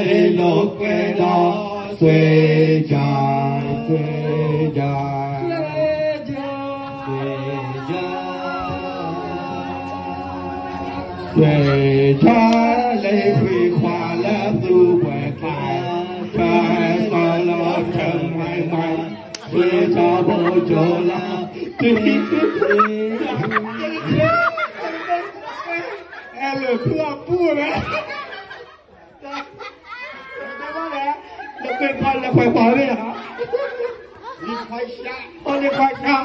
雷落归到随家随家随家雷会花了都会开，开上了城门门，随家不走了，对对。哎，เหลือเพื่อพูดนะได้ว่าไงจะเป็นพันแล้วค่อยพอเลยเหรอนี่ค่อยช้าตอนนี้ค่อยช้า